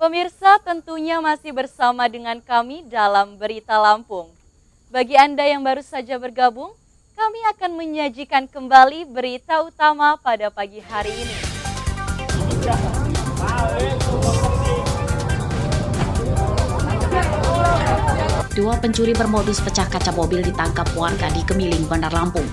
Pemirsa, tentunya masih bersama dengan kami dalam Berita Lampung. Bagi Anda yang baru saja bergabung, kami akan menyajikan kembali berita utama pada pagi hari ini. Dua pencuri bermodus pecah kaca mobil ditangkap warga di Kemiling, Bandar Lampung.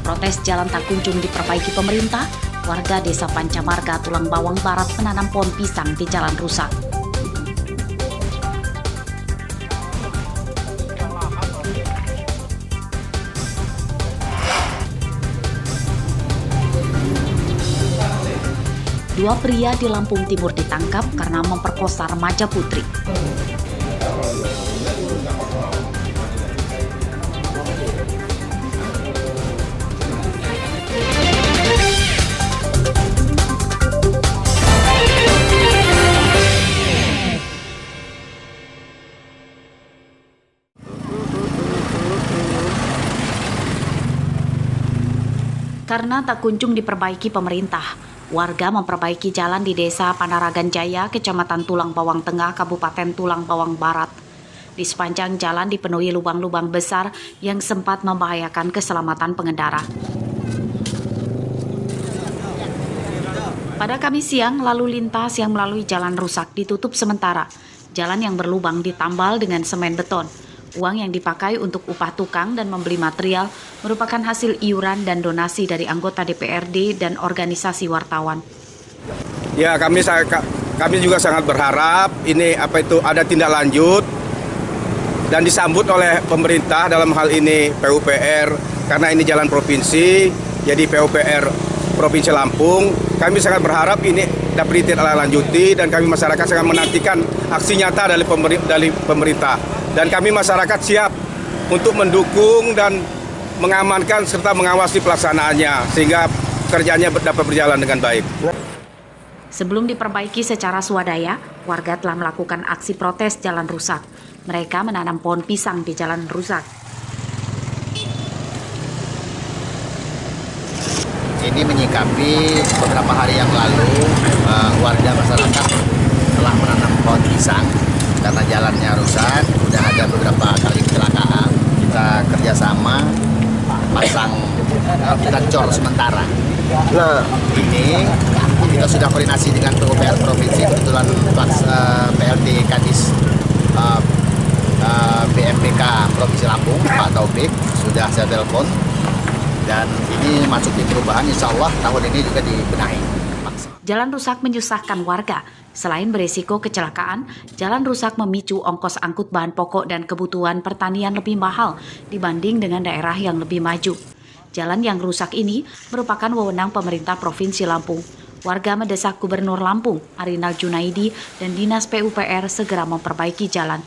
Protes jalan tak kunjung diperbaiki pemerintah, warga desa Pancamarga, Tulang Bawang Barat menanam pohon pisang di jalan rusak. Dua pria di Lampung Timur ditangkap karena memperkosa remaja putri. Karena tak kunjung diperbaiki pemerintah, warga memperbaiki jalan di Desa Panaragan Jaya, Kecamatan Tulang Bawang Tengah, Kabupaten Tulang Bawang Barat. Di sepanjang jalan dipenuhi lubang-lubang besar yang sempat membahayakan keselamatan pengendara. Pada Kamis siang, lalu lintas yang melalui jalan rusak ditutup sementara. Jalan yang berlubang ditambal dengan semen beton. Uang yang dipakai untuk upah tukang dan membeli material merupakan hasil iuran dan donasi dari anggota DPRD dan organisasi wartawan. Ya, kami juga sangat berharap ini ada tindak lanjut dan disambut oleh pemerintah, dalam hal ini PUPR, karena ini jalan provinsi, jadi PUPR Provinsi Lampung. Kami sangat berharap ini dapat ditindaklanjuti dan kami masyarakat sangat menantikan aksi nyata dari pemerintah. Dan kami masyarakat siap untuk mendukung dan mengamankan serta mengawasi pelaksanaannya sehingga kerjanya dapat berjalan dengan baik. Sebelum diperbaiki secara swadaya, warga telah melakukan aksi protes jalan rusak. Mereka menanam pohon pisang di jalan rusak. Ini menyikapi beberapa hari yang lalu warga masyarakat telah menanam pohon pisang karena jalannya rusak. Sudah ada beberapa kali kecelakaan. Kita kerjasama pasang, kita cor sementara. Nah, ini kita sudah koordinasi dengan PUPR Provinsi, kebetulan PLT Kadis BMPK Provinsi Lampung, Pak Taufik, sudah saya telepon. Dan ini masuk di perubahan, insya Allah tahun ini juga dibenahi. Jalan rusak menyusahkan warga. Selain berisiko kecelakaan, jalan rusak memicu ongkos angkut bahan pokok dan kebutuhan pertanian lebih mahal dibanding dengan daerah yang lebih maju. Jalan yang rusak ini merupakan wewenang pemerintah Provinsi Lampung. Warga mendesak Gubernur Lampung, Arinal Junaidi, dan Dinas PUPR segera memperbaiki jalan.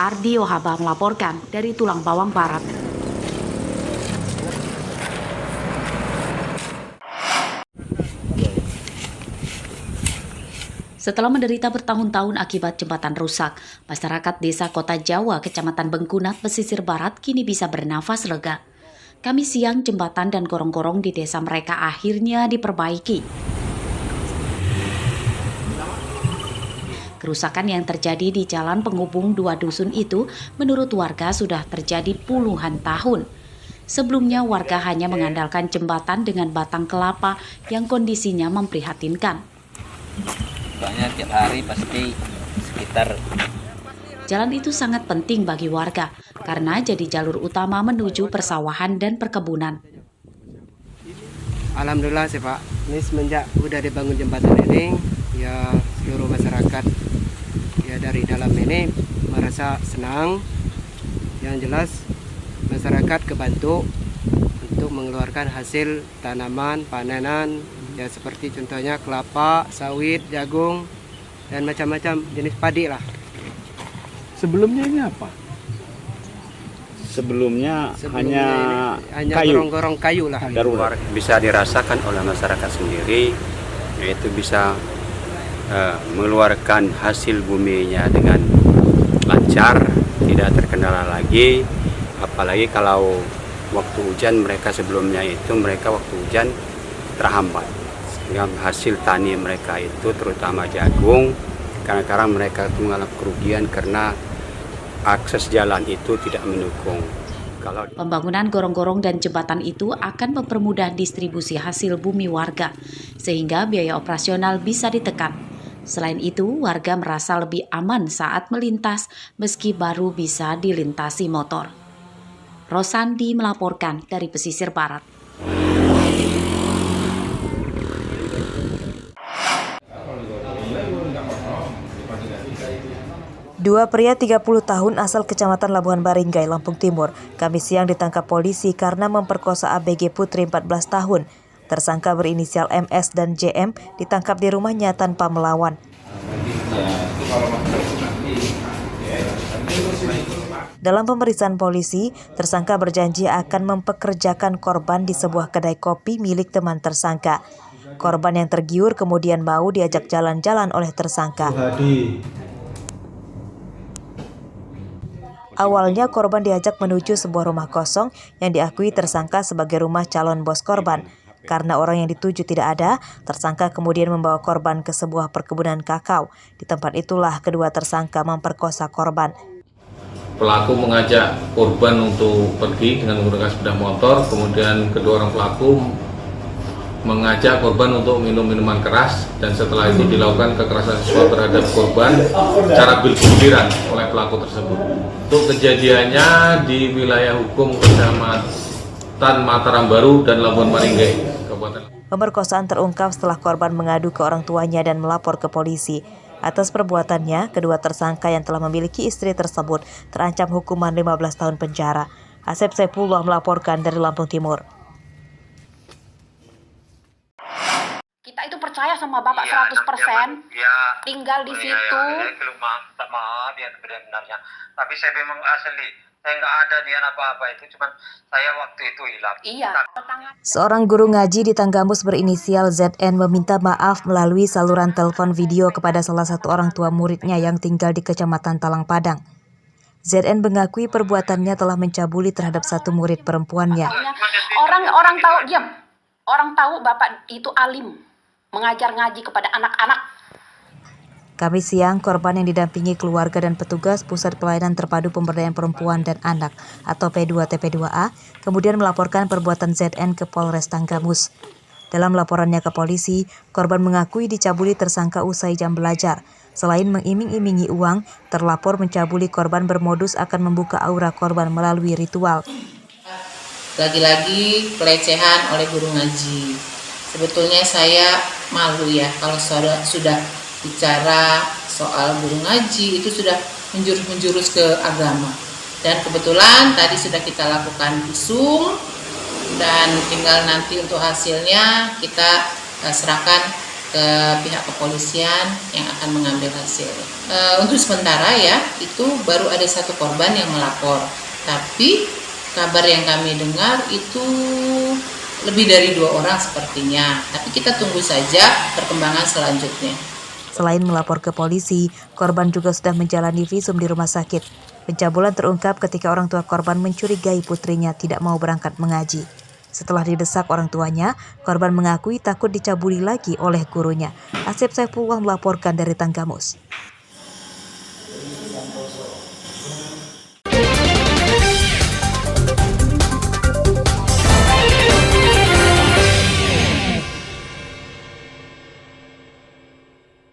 Ardi Ohaba melaporkan dari Tulang Bawang Barat. Setelah menderita bertahun-tahun akibat jembatan rusak, masyarakat Desa Kota Jawa, Kecamatan Bengkunat, Pesisir Barat kini bisa bernafas lega. Kamis siang, jembatan dan gorong-gorong di desa mereka akhirnya diperbaiki. Kerusakan yang terjadi di jalan penghubung dua dusun itu menurut warga sudah terjadi puluhan tahun. Sebelumnya warga hanya mengandalkan jembatan dengan batang kelapa yang kondisinya memprihatinkan. Soalnya tiap hari pasti sekitar. Jalan itu sangat penting bagi warga karena jadi jalur utama menuju persawahan dan perkebunan. Alhamdulillah sih Pak, ini semenjak udah dibangun jembatan ini, ya seluruh masyarakat ya dari dalam ini merasa senang. Yang jelas masyarakat kebantu untuk mengeluarkan hasil tanaman, panenan, ya seperti contohnya kelapa, sawit, jagung, dan macam-macam jenis padi lah. Sebelumnya ini apa? Sebelumnya hanya kayu. Gorong-gorong kayu lah. Darurat. Bisa dirasakan oleh masyarakat sendiri, yaitu bisa mengeluarkan hasil buminya dengan lancar, tidak terkendala lagi. Apalagi kalau waktu hujan sebelumnya waktu hujan terhambat. Sehingga hasil tani mereka itu terutama jagung, kadang-kadang mereka mengalami kerugian karena akses jalan itu tidak mendukung. Pembangunan gorong-gorong dan jembatan itu akan mempermudah distribusi hasil bumi warga, sehingga biaya operasional bisa ditekan. Selain itu, warga merasa lebih aman saat melintas meski baru bisa dilintasi motor. Rosandi melaporkan dari pesisir barat. Dua pria 30 tahun asal Kecamatan Labuhan Baringgai, Lampung Timur, Kamis siang ditangkap polisi karena memperkosa ABG Putri 14 tahun. Tersangka berinisial MS dan JM ditangkap di rumahnya tanpa melawan. Dalam pemeriksaan polisi, tersangka berjanji akan mempekerjakan korban di sebuah kedai kopi milik teman tersangka. Korban yang tergiur kemudian mau diajak jalan-jalan oleh tersangka. Awalnya korban diajak menuju sebuah rumah kosong yang diakui tersangka sebagai rumah calon bos korban. Karena orang yang dituju tidak ada, tersangka kemudian membawa korban ke sebuah perkebunan kakao. Di tempat itulah kedua tersangka memperkosa korban. Pelaku mengajak korban untuk pergi dengan menggunakan sepeda motor, kemudian kedua orang pelaku mengajak korban untuk minum minuman keras, dan setelah itu dilakukan kekerasan seksual terhadap korban secara bil-biliran oleh pelaku tersebut. Untuk kejadiannya di wilayah hukum Kecamatan Mataram Baru dan Labuhan Baringgai, Kabupaten. Pemerkosaan terungkap setelah korban mengadu ke orang tuanya dan melapor ke polisi. Atas perbuatannya, kedua tersangka yang telah memiliki istri tersebut terancam hukuman 15 tahun penjara. Asep Saifullah melaporkan dari Lampung Timur. Kita itu percaya sama Bapak 100%, tinggal di situ. Maaf ya benar-benarnya. Tapi saya memang asli, saya nggak ada niat apa-apa itu, cuman saya waktu itu hilang. Iya. Seorang guru ngaji di Tanggamus berinisial ZN meminta maaf melalui saluran telepon video kepada salah satu orang tua muridnya yang tinggal di Kecamatan Talang Padang. ZN mengakui perbuatannya telah mencabuli terhadap satu murid perempuannya. Orang tahu, diam. Orang tahu Bapak itu alim, mengajar ngaji kepada anak-anak. Kamis siang, korban yang didampingi keluarga dan petugas Pusat Pelayanan Terpadu Pemberdayaan Perempuan dan Anak atau P2TP2A kemudian melaporkan perbuatan ZN ke Polres Tanggamus. Dalam laporannya ke polisi, korban mengakui dicabuli tersangka usai jam belajar. Selain mengiming-imingi uang, terlapor mencabuli korban bermodus akan membuka aura korban melalui ritual. Lagi-lagi pelecehan oleh guru ngaji. Sebetulnya saya malu ya kalau sudah bicara soal guru ngaji itu sudah menjurus ke agama. Dan kebetulan tadi sudah kita lakukan visum dan tinggal nanti untuk hasilnya kita serahkan ke pihak kepolisian yang akan mengambil hasil. Untuk sementara ya itu baru ada satu korban yang melapor. Tapi kabar yang kami dengar itu lebih dari 2 orang sepertinya. Tapi kita tunggu saja perkembangan selanjutnya. Selain melapor ke polisi, korban juga sudah menjalani visum di rumah sakit. Pencabulan terungkap ketika orang tua korban mencurigai putrinya tidak mau berangkat mengaji. Setelah didesak orang tuanya, korban mengakui takut dicabuli lagi oleh gurunya. Asep Saifullah melaporkan dari Tanggamus.